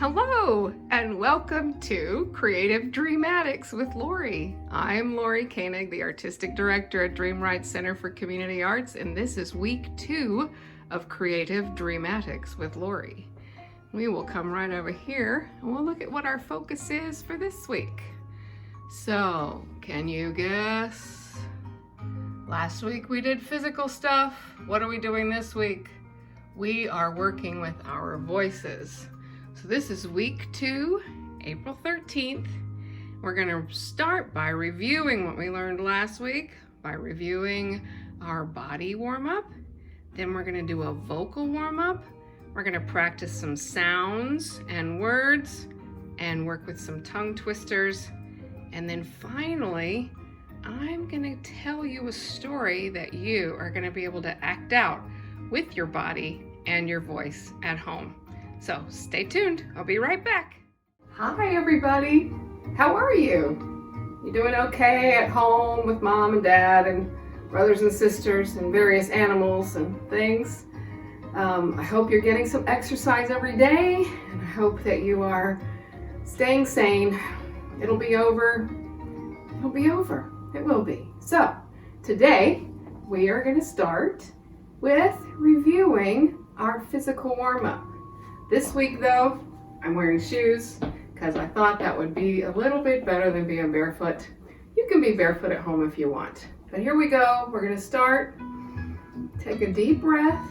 Hello and welcome to Creative Dreamatics with Lori. I'm Lori Koenig, the Artistic Director at DreamWrights Center for Community Arts, and this is week 2 of Creative Dreamatics with Lori. We will come right over here and we'll look at what our focus is for this week. So, can you guess? Last week we did physical stuff. What are we doing this week? We are working with our voices. So this is week 2, April 13th. We're going to start by reviewing what we learned last week, by reviewing our body warm-up. Then we're going to do a vocal warm-up. We're going to practice some sounds and words and work with some tongue twisters. And then finally, I'm going to tell you a story that you are going to be able to act out with your body and your voice at home. So stay tuned. I'll be right back. Hi, everybody. How are you? You doing okay at home with mom and dad and brothers and sisters and various animals and things? I hope you're getting some exercise every day, and I hope that you are staying sane. It'll be over. It'll be over. It will be. So today we are going to start with reviewing our physical warm-up. This week though, I'm wearing shoes because I thought that would be a little bit better than being barefoot. You can be barefoot at home if you want. But here we go. We're going to start. Take a deep breath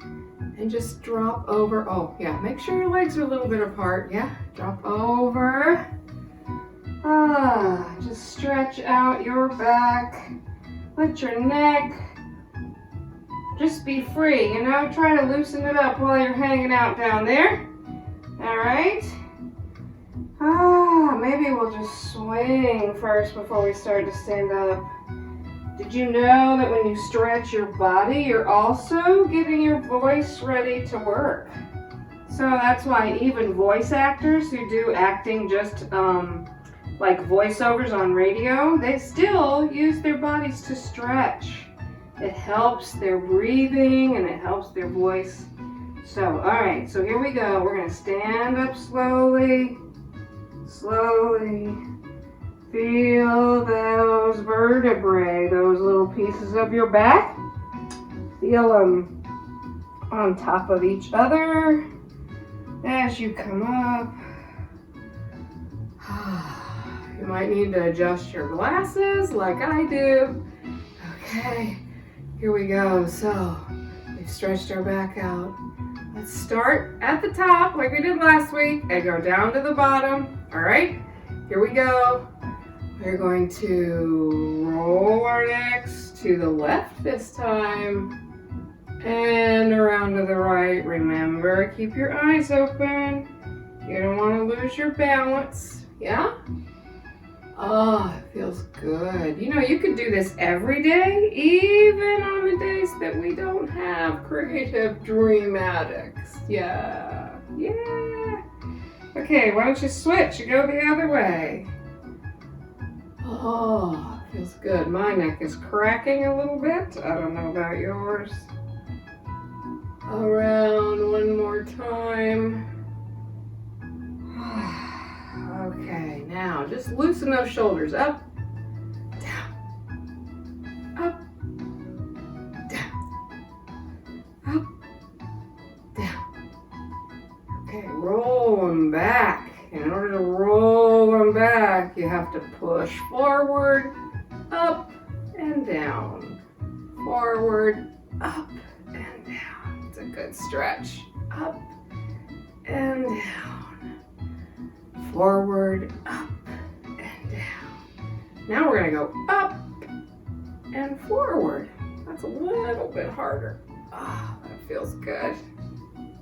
and just drop over. Oh yeah, make sure your legs are a little bit apart. Yeah, drop over. Just stretch out your back. Let your neck just be free, you know, try to loosen it up while you're hanging out down there. All right. Maybe we'll just swing first before we start to stand up. Did you know that when you stretch your body, you're also getting your voice ready to work? So that's why even voice actors who do acting just like voiceovers on radio, they still use their bodies to stretch. It helps their breathing and it helps their voice. So, all right, so here we go. We're gonna stand up slowly, slowly. Feel those vertebrae, those little pieces of your back. Feel them on top of each other as you come up. You might need to adjust your glasses like I do. Okay. Here we go. So we've stretched our back out. Let's start at the top like we did last week and go down to the bottom. All right, here we go. We're going to roll our necks to the left this time and around to the right. Remember, keep your eyes open. You don't want to lose your balance. Yeah? Oh, it feels good. You know, you could do this every day, even on the days that we don't have Creative Dreamatics. Yeah. Okay, why don't you switch? You go the other way. Oh, it feels good. My neck is cracking a little bit. I don't know about yours. Around one more time. Okay, now just loosen those shoulders up, down, up, down, up, down. Okay, roll them back. In order to roll them back, you have to push forward, up, and down. Forward, up, and down. It's a good stretch. Up, and down. Forward, up, and down. Now we're going to go up and forward. That's a little bit harder. Ah, that feels good.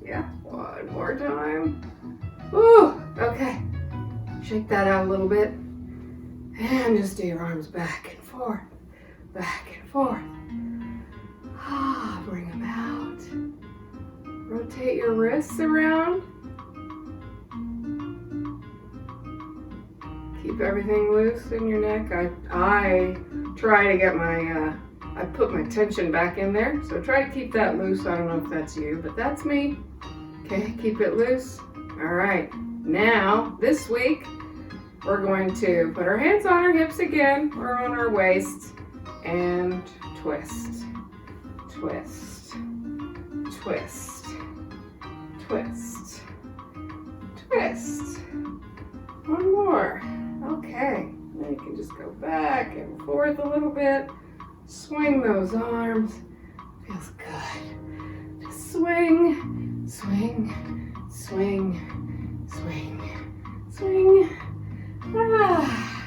Yeah, one more time. Ooh, okay. Shake that out a little bit. And just do your arms back and forth, back and forth. Bring them out. Rotate your wrists around. Keep everything loose in your neck. I try to get I put my tension back in there. So try to keep that loose. I don't know if that's you, but that's me. Okay, keep it loose. All right, Now, this week, we're going to put our hands on our hips again, or on our waist, and twist, twist, twist, twist, twist. One more. Okay. Then you can just go back and forth a little bit. Swing those arms. Feels good. Just swing, swing, swing, swing, swing. Ah.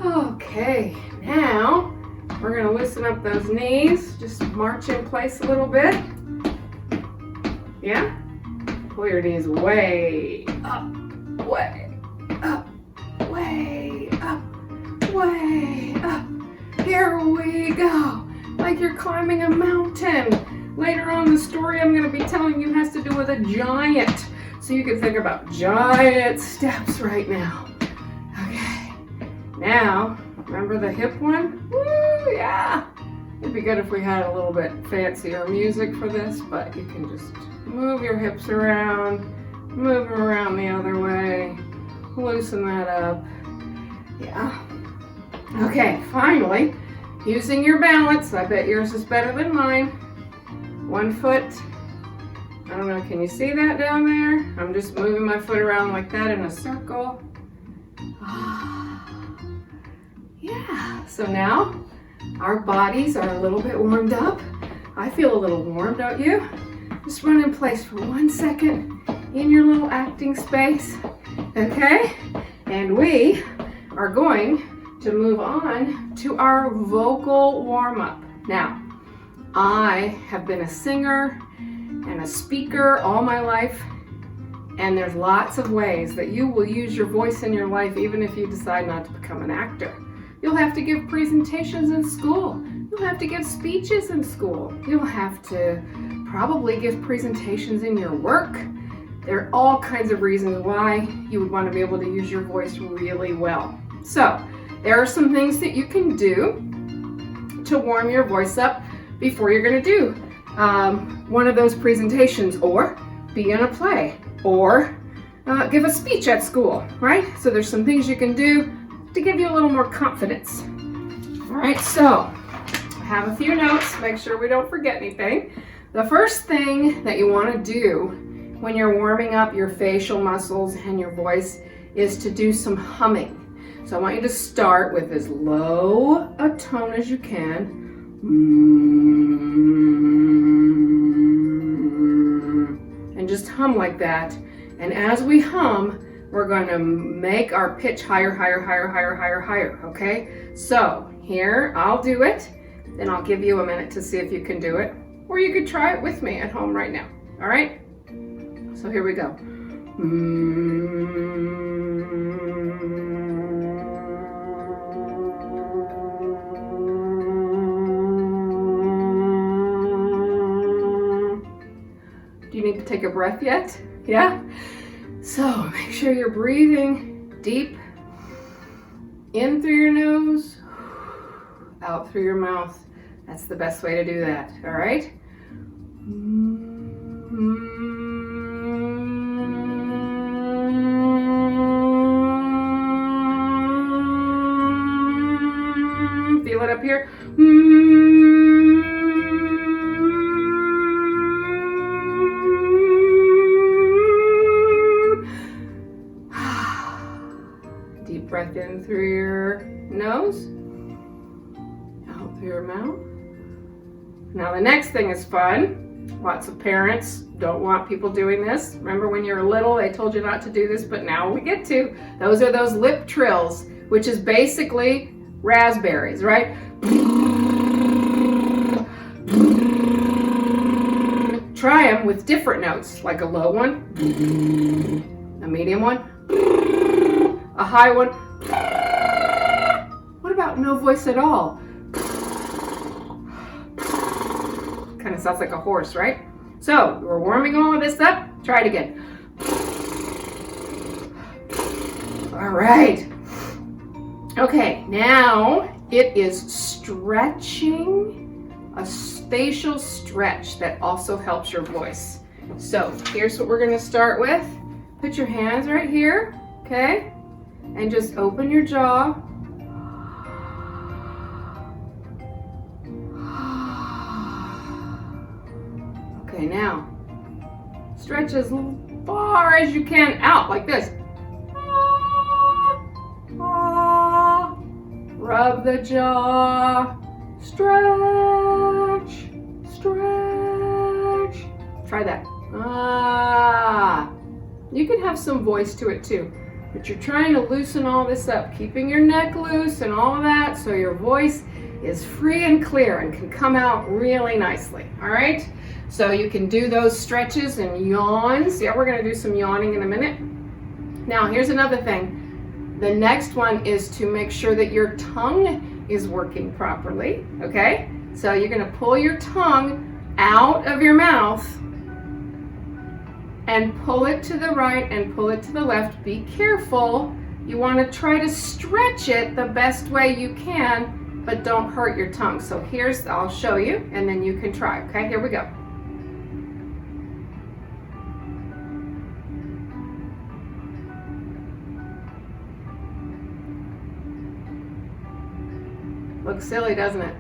Okay. Now we're going to loosen up those knees. Just march in place a little bit. Yeah? Pull your knees way up, way up, way up, way up. Here we go. Like you're climbing a mountain. Later on in the story I'm going to be telling you has to do with a giant. So you can think about giant steps right now. Okay. Now, remember the hip one? Woo, yeah. It'd be good if we had a little bit fancier music for this, but you can just move your hips around, move them around the other way, loosen that up. Yeah. Okay, finally, using your balance. I bet yours is better than mine. 1 foot. I don't know, can you see that down there? I'm just moving my foot around like that in a circle. Yeah, so now our bodies are a little bit warmed up. I feel a little warm, don't you? Just run in place for 1 second in your little acting space, okay? And we are going to move on to our vocal warm-up. Now, I have been a singer and a speaker all my life, and there's lots of ways that you will use your voice in your life even if you decide not to become an actor. You'll have to give presentations in school. You'll have to give speeches in school. You'll have to probably give presentations in your work. There are all kinds of reasons why you would want to be able to use your voice really well. So, there are some things that you can do to warm your voice up before you're going to do one of those presentations, or be in a play, or give a speech at school, right? So there's some things you can do to give you a little more confidence. All right, so I have a few notes. Make sure we don't forget anything. The first thing that you want to do when you're warming up your facial muscles and your voice is to do some humming. So I want you to start with as low a tone as you can. And just hum like that. And as we hum, we're going to make our pitch higher, higher, higher, higher, higher, higher, okay? So here, I'll do it. Then I'll give you a minute to see if you can do it. Or you could try it with me at home right now, all right? So here we go. Do you need to take a breath yet? Yeah? So make sure you're breathing deep in through your nose, out through your mouth. That's the best way to do that, all right? Feel it up here. Deep breath in through your nose, out through your mouth. Now the next thing is fun. Lots of parents don't want people doing this. Remember when you were little, they told you not to do this, but now we get to. Those are those lip trills, which is basically raspberries, right? Try them with different notes, like a low one, a medium one, a high one. What about no voice at all? Kind of sounds like a horse, right? So we're warming all of this up. Try it again. All right. Okay, now it is stretching, a facial stretch that also helps your voice. So here's what we're going to start with. Put your hands right here, okay? And just open your jaw. Okay, now stretch as far as you can out like this. Rub the jaw. Stretch, stretch. Try that. You can have some voice to it too, but you're trying to loosen all this up, keeping your neck loose and all of that so your voice is free and clear and can come out really nicely, all right? So you can do those stretches and yawns. Yeah, we're gonna do some yawning in a minute. Now, here's another thing. The next one is to make sure that your tongue is working properly, okay? So you're gonna pull your tongue out of your mouth and pull it to the right and pull it to the left. Be careful. You wanna try to stretch it the best way you can, but don't hurt your tongue. So I'll show you and then you can try, okay? Here we go. Looks silly, doesn't it?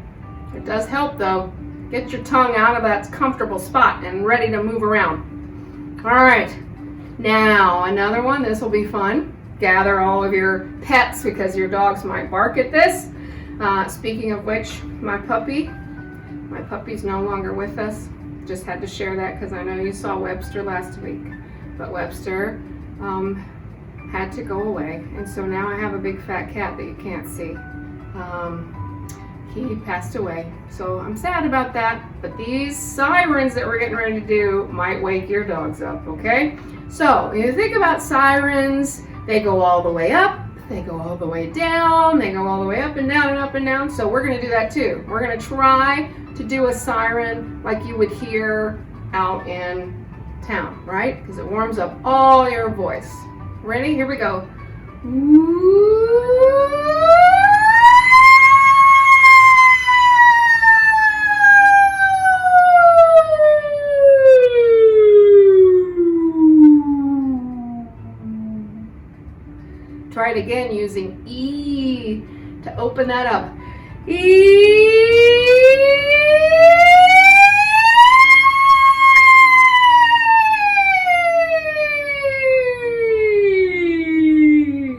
It does help though. Get your tongue out of that comfortable spot and ready to move around. All right, now another one. This will be fun. Gather all of your pets because your dogs might bark at this. Speaking of which, my puppy's no longer with us. Just had to share that because I know you saw Webster last week, but Webster had to go away, and so now I have a big fat cat that you can't see. He passed away, so I'm sad about that, but these sirens that we're getting ready to do might wake your dogs up, okay? So when you think about sirens, they go all the way up, they go all the way down, they go all the way up and down and up and down, so we're gonna do that too. We're gonna try to do a siren like you would hear out in town, right? Because it warms up all your voice. Ready? Here we go. Try it again using E to open that up. E.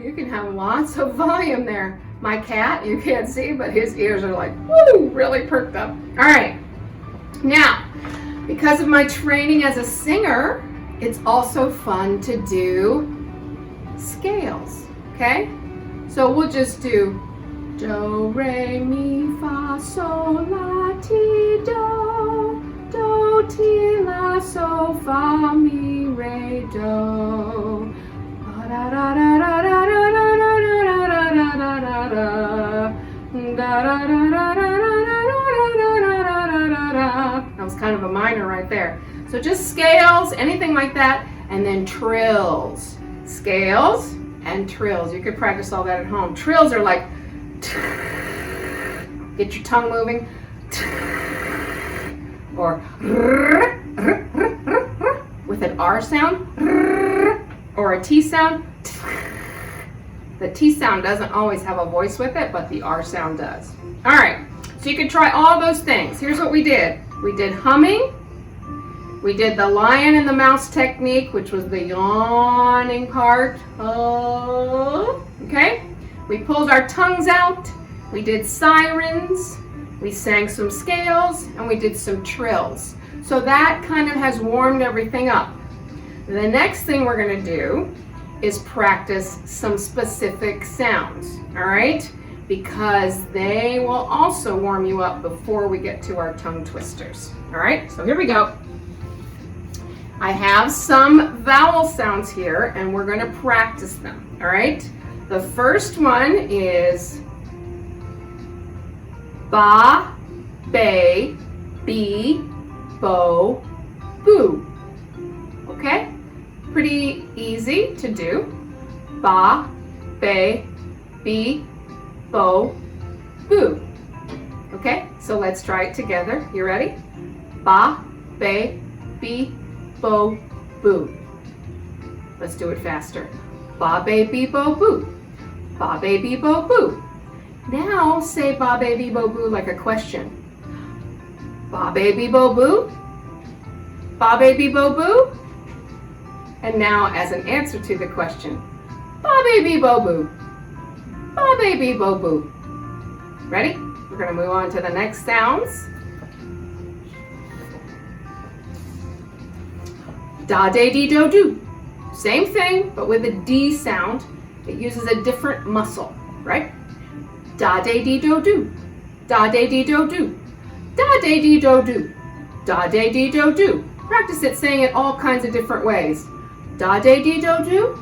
You can have lots of volume there. My cat, you can't see, but his ears are like, woo, really perked up. All right. Now, because of my training as a singer, it's also fun to do scales. Okay, so we'll just do do, re, mi, fa, sol, la, ti, do, do, ti, la, so, fa, mi, re, do. Da da da da da da da da da da da da. That was kind of a minor right there. So just scales, anything like that, and then trills. Scales and trills. You could practice all that at home. Trills are like, get your tongue moving, or with an R sound, or a T sound. The T sound doesn't always have a voice with it, but the R sound does. All right, so you can try all those things. Here's what we did. We did humming. We did the lion and the mouse technique, which was the yawning part. Oh, okay. We pulled our tongues out. We did sirens. We sang some scales, and we did some trills. So that kind of has warmed everything up. The next thing we're going to do is practice some specific sounds, all right? Because they will also warm you up before we get to our tongue twisters. All right, so here we go. I have some vowel sounds here, and we're going to practice them, all right? The first one is ba, be, be, bo, boo. Okay? Pretty easy to do. Ba, be, be, bo, boo. Okay? So let's try it together. You ready? Ba, be, be, bo, boo. Let's do it faster. Ba baby bo boo. Ba baby bo boo. Now say ba baby bo boo like a question. Ba baby bo boo. Ba baby bo boo. And now as an answer to the question. Ba baby bo boo. Ba baby bo boo. Ready? We're going to move on to the next sounds. Da de dee do do. Same thing, but with a D sound. It uses a different muscle, right? Da de dee do do. Da de dee do do. Da de dee do do. Da de dee do do. Practice it saying it all kinds of different ways. Da de dee do do.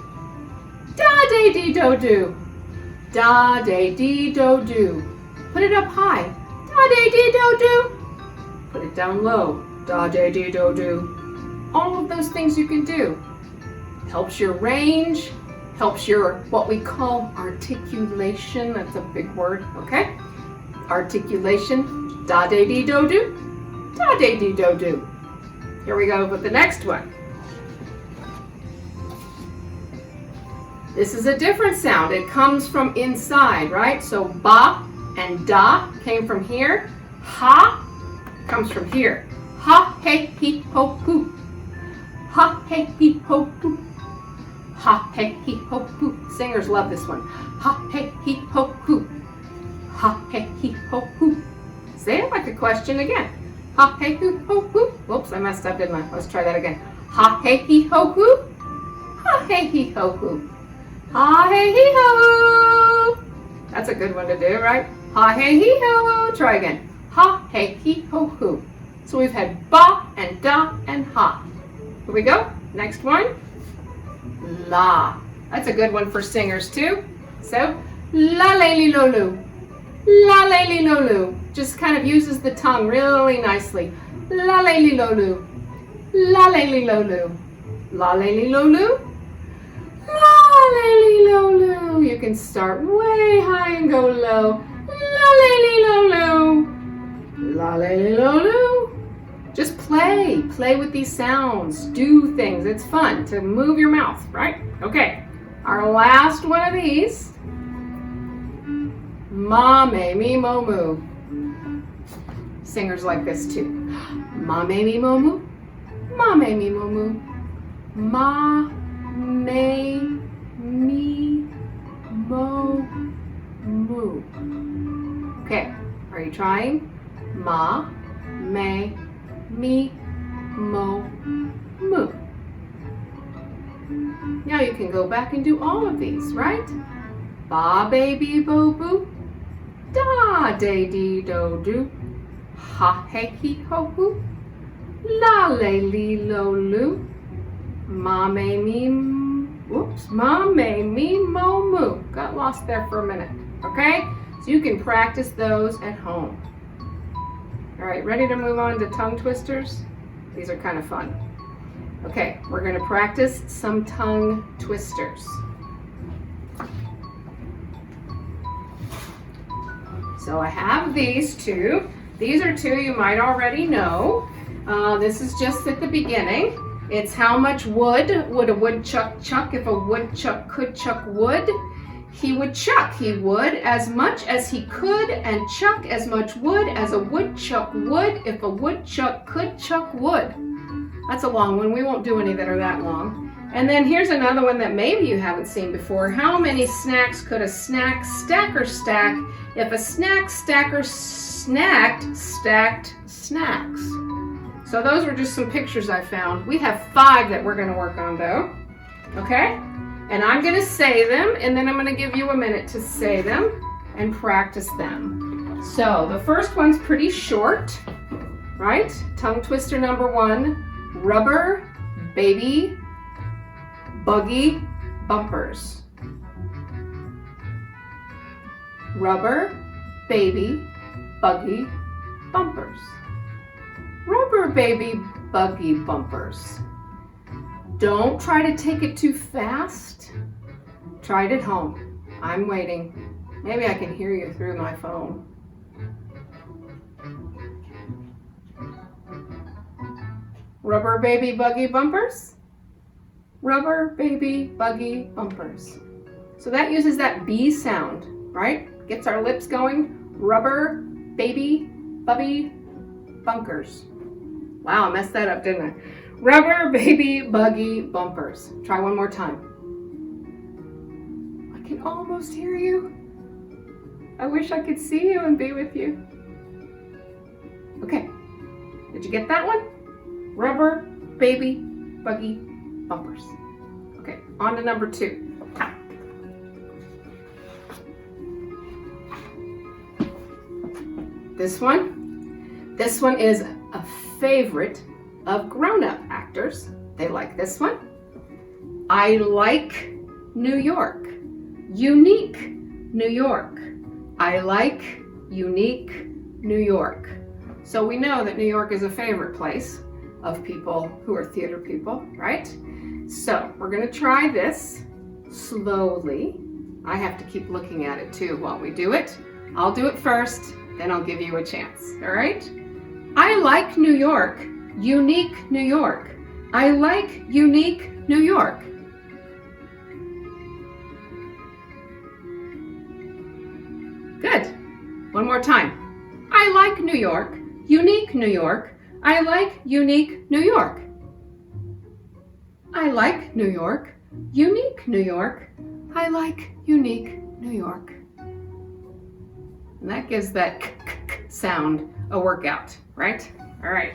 Da de dee do do. Da de dee do do. Put it up high. Da de dee do do. Put it down low. Da de dee do do. All of those things you can do. Helps your range, helps your what we call articulation. That's a big word, okay? Articulation. Da de dee do do. Da de dee do do. Here we go with the next one. This is a different sound. It comes from inside, right? So ba and da came from here. Ha comes from here. Ha, he, he, ho, hoo. Ha, he, he, ho, hoo. Ha, he, he, ho, hoo. Singers love this one. Ha, he, he, ho, hoo. Ha, he, he, ho, hoo. Say it like a question again. Ha, he, he, ho, hoo. Whoops, I messed up, didn't I? Let's try that again. Ha, he, he, ho, hoo. Ha, he, he, ho, hoo. Ha, he, he, ho, hoo. That's a good one to do, right? Ha, he, he, ho, hoo. Try again. Ha, he, he, ho, hoo. So we've had ba and da and ha. Here we go. Next one. La. That's a good one for singers too. So, la la li lo lu. La la li lo lu. Just kind of uses the tongue really nicely. La la li lo lu. La la li lo lu. La la li lo lu. La la li lo lu. You can start way high and go low. La la li lo lu. La la li lo lu. Just play with these sounds, do things. It's fun to move your mouth, right? Okay, our last one of these. Ma, me, me, mo, moo. Singers like this too. Ma, me, me, mo, moo. Ma, me, me, mo, moo. Ma, me, me, mo, moo. Okay, are you trying? Ma, me, me, mo, moo. Now you can go back and do all of these, right? Ba baby bo boo. Da de dee do do. Ha he he ho hoo. La le li lo lu. Ma me me. Whoops. Ma me me mo moo. Got lost there for a minute. Okay? So you can practice those at home. All right, ready to move on to tongue twisters? These are kind of fun. Okay, we're going to practice some tongue twisters. So I have these two. These are two you might already know. This is just at the beginning. It's how much wood would a woodchuck chuck if a woodchuck could chuck wood? He would chuck. He would as much as he could and chuck as much wood as a woodchuck would if a woodchuck could chuck wood. That's a long one. We won't do any that are that long. And then here's another one that maybe you haven't seen before. How many snacks could a snack stacker stack if a snack stacker snacked stacked snacks? So those were just some pictures I found. We have 5 that we're going to work on though. Okay? And I'm going to say them, and then I'm going to give you a minute to say them and practice them. So the first one's pretty short, right? Tongue twister number 1, rubber, baby, buggy, bumpers. Rubber, baby, buggy, bumpers. Rubber, baby, buggy, bumpers. Don't try to take it too fast. Try it at home. I'm waiting. Maybe I can hear you through my phone. Rubber baby buggy bumpers. Rubber, baby, buggy, bumpers. So that uses that B sound, right? Gets our lips going. Rubber, baby, bubby, bunkers. Wow, I messed that up, didn't I? Rubber, baby, buggy, bumpers. Try one more time. I can almost hear you. I wish I could see you and be with you. Okay, did you get that one? Rubber, baby, buggy, bumpers. Okay, on to number 2. This one is a favorite of grown-up actors. They like this one. I like New York. Unique New York. I like unique New York. So we know that New York is a favorite place of people who are theater people, right? So we're gonna try this slowly. I have to keep looking at it too while we do it. I'll do it first, then I'll give you a chance, all right? I like New York. Unique New York. I like unique New York. Good. One more time. I like New York. Unique New York. I like unique New York. I like New York. Unique New York. I like unique New York. And that gives that k sound a workout, right? All right.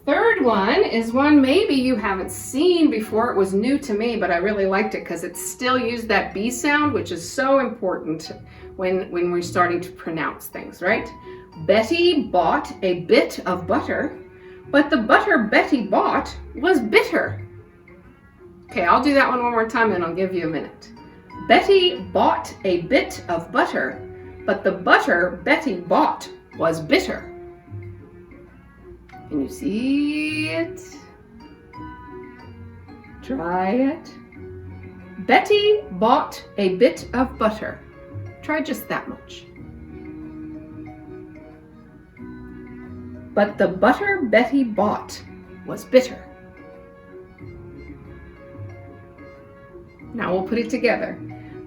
Third one is one maybe you haven't seen before. It was new to me, but I really liked it because it still used that B sound, which is so important when we're starting to pronounce things, right? Betty bought a bit of butter, but the butter Betty bought was bitter. Okay, I'll do that one more time and I'll give you a minute. Betty bought a bit of butter, but the butter Betty bought was bitter. Can you see it? Try it. Betty bought a bit of butter. Try just that much. But the butter Betty bought was bitter. Now we'll put it together.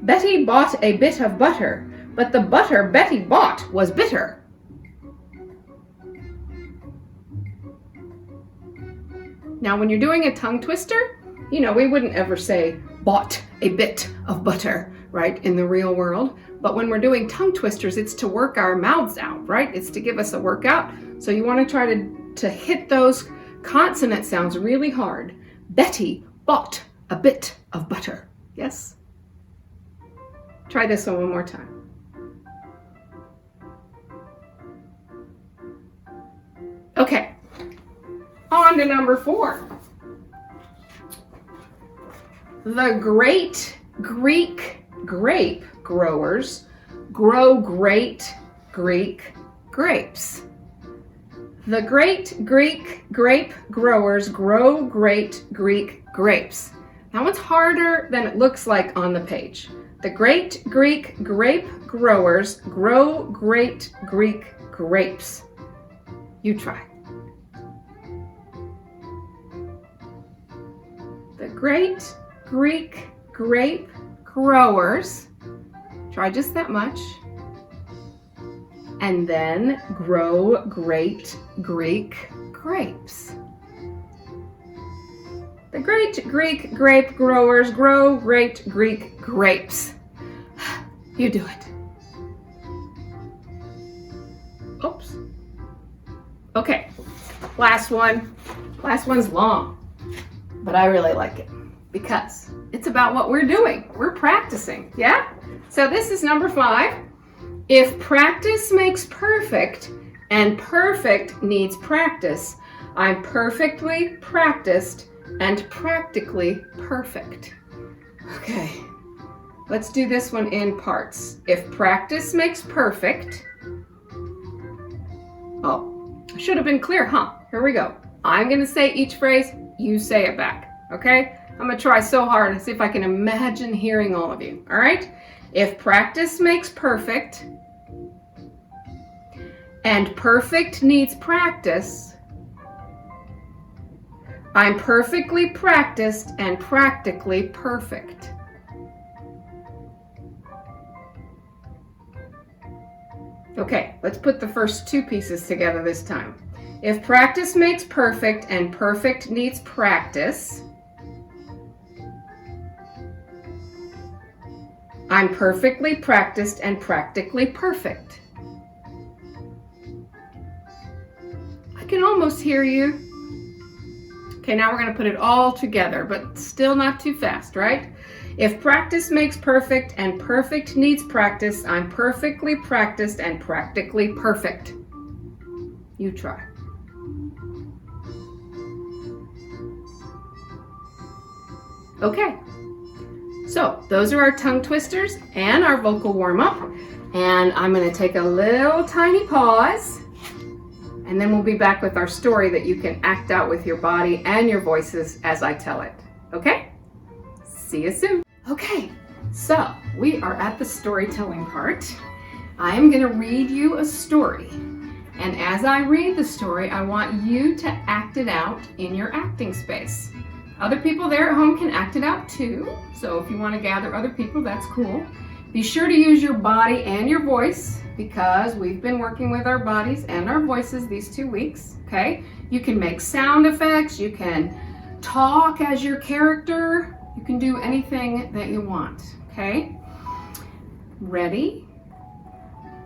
Betty bought a bit of butter, but the butter Betty bought was bitter. Now when you're doing a tongue twister, you know, we wouldn't ever say bought a bit of butter, right, in the real world. But when we're doing tongue twisters, it's to work our mouths out, right? It's to give us a workout. So you want to try to hit those consonant sounds really hard. Betty bought a bit of butter. Yes? Try this one more time. Okay. On to number 4. The great Greek grape growers grow great Greek grapes. The great Greek grape growers grow great Greek grapes. That one's harder than it looks like on the page. The great Greek grape growers grow great Greek grapes. You try. The great Greek grape growers, try just that much, and then grow great Greek grapes. The great Greek grape growers grow great Greek grapes. You do it. Oops. Okay, last one. Last one's long, but I really like it because it's about what we're doing. We're practicing, yeah? So this is number 5. If practice makes perfect and perfect needs practice, I'm perfectly practiced and practically perfect. Okay, let's do this one in parts. If practice makes perfect, oh, I should have been clear, huh? Here we go. I'm gonna say each phrase, you say it back, okay? I'm gonna try so hard to see if I can imagine hearing all of you, all right? If practice makes perfect and perfect needs practice, I'm perfectly practiced and practically perfect. Okay, let's put the first two pieces together this time. If practice makes perfect and perfect needs practice, I'm perfectly practiced and practically perfect. I can almost hear you. Okay, now we're going to put it all together, but still not too fast, right? If practice makes perfect and perfect needs practice, I'm perfectly practiced and practically perfect. You try. Okay, so those are our tongue twisters and our vocal warm-up. And I'm going to take a little tiny pause, and then we'll be back with our story that you can act out with your body and your voices as I tell it. Okay? See you soon. Okay, so we are at the storytelling part. I am going to read you a story. And as I read the story, I want you to act it out in your acting space. Other people there at home can act it out too. So if you want to gather other people, that's cool. Be sure to use your body and your voice because we've been working with our bodies and our voices these 2 weeks, okay? You can make sound effects, you can talk as your character, you can do anything that you want, okay? Ready?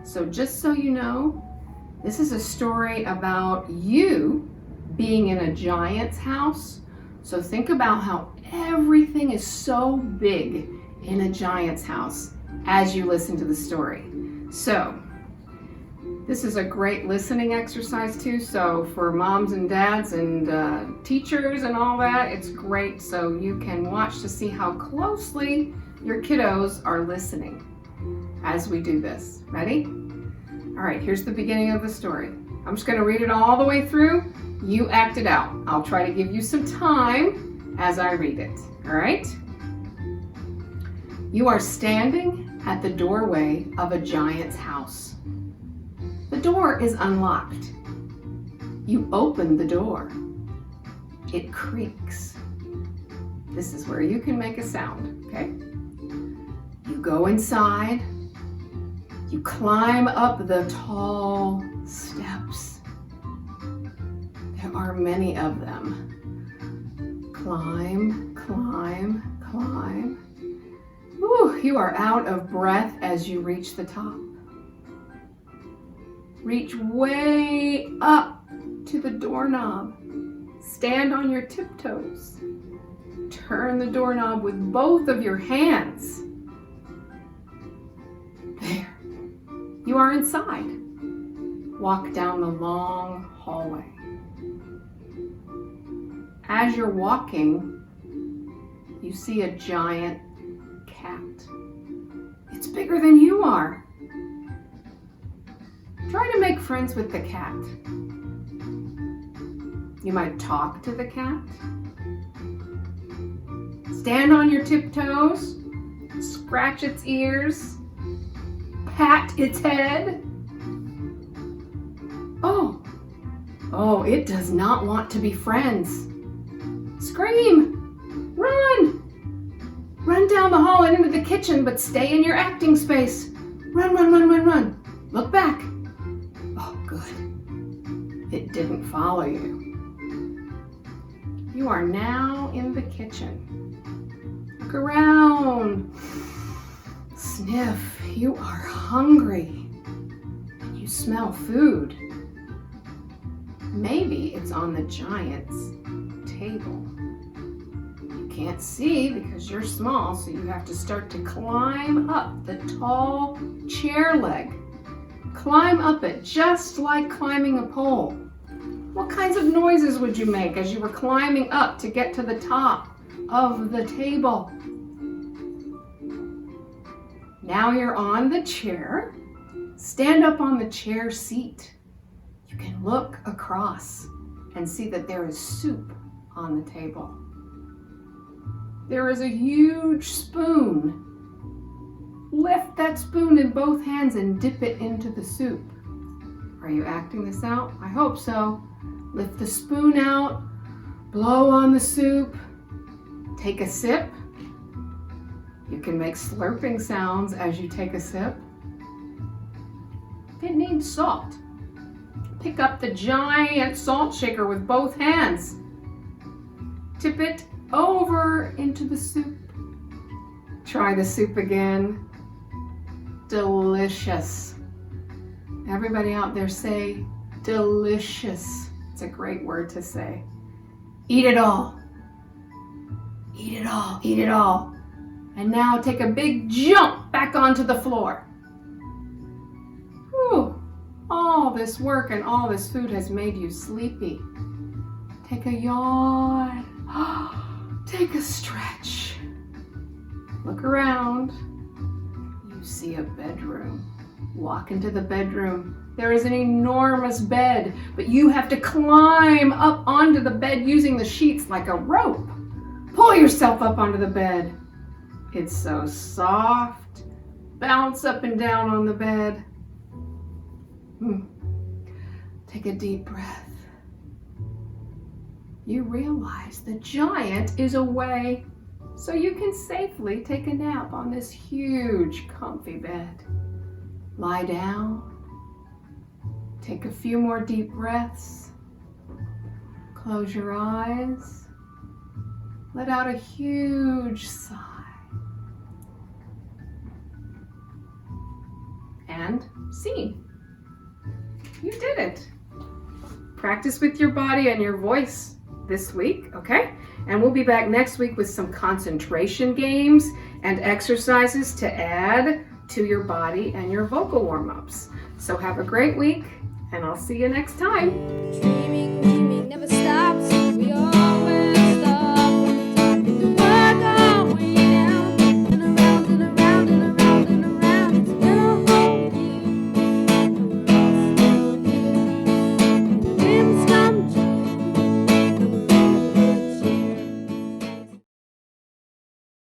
So just so you know, this is a story about you being in a giant's house. So think about how everything is so big in a giant's house as you listen to the story. So this is a great listening exercise too. So for moms and dads and teachers and all that, it's great. So you can watch to see how closely your kiddos are listening as we do this. Ready? All right, here's the beginning of the story. I'm just going to read it all the way through. You act it out. I'll try to give you some time as I read it. All right? You are standing at the doorway of a giant's house. The door is unlocked. You open the door. It creaks. This is where you can make a sound, okay? You go inside. You climb up the tall steps. There are many of them. Climb, climb, climb. Ooh, you are out of breath as you reach the top. Reach way up to the doorknob. Stand on your tiptoes. Turn the doorknob with both of your hands. There. You are inside. Walk down the long hallway. As you're walking, you see a giant cat. It's bigger than you are. Try to make friends with the cat. You might talk to the cat. Stand on your tiptoes. Scratch its ears. Pat its head. Oh, it does not want to be friends. Scream! Run! Run down the hall and into the kitchen, but stay in your acting space. Run, run, run, run, run. Look back. Oh, good. It didn't follow you. You are now in the kitchen. Look around. Sniff. You are hungry. You smell food. Maybe it's on the giant's table. You can't see because you're small, so you have to start to climb up the tall chair leg. Climb up it just like climbing a pole. What kinds of noises would you make as you were climbing up to get to the top of the table? Now you're on the chair. Stand up on the chair seat. You can look across and see that there is soup on the table. There is a huge spoon. Lift that spoon in both hands and dip it into the soup. Are you acting this out? I hope so. Lift the spoon out, Blow on the soup. Take a sip. You can make slurping sounds as you take a sip. It needs salt. Pick up the giant salt shaker with both hands. Tip it over into the soup. Try the soup again. Delicious. Everybody out there say delicious. It's a great word to say. Eat it all. Eat it all. Eat it all. And now take a big jump back onto the floor. Whew. All this work and all this food has made you sleepy. Take a yawn. Take a stretch. Look around. You see a bedroom. Walk into the bedroom. There is an enormous bed, but you have to climb up onto the bed using the sheets like a rope. Pull yourself up onto the bed. It's so soft. Bounce up and down on the bed. Take a deep breath. You realize the giant is away, so you can safely take a nap on this huge, comfy bed. Lie down. Take a few more deep breaths. Close your eyes. Let out a huge sigh. And scene. You did it. Practice with your body and your voice this week, okay? And we'll be back next week with some concentration games and exercises to add to your body and your vocal warm-ups. So have a great week, and I'll see you next time. Dreaming.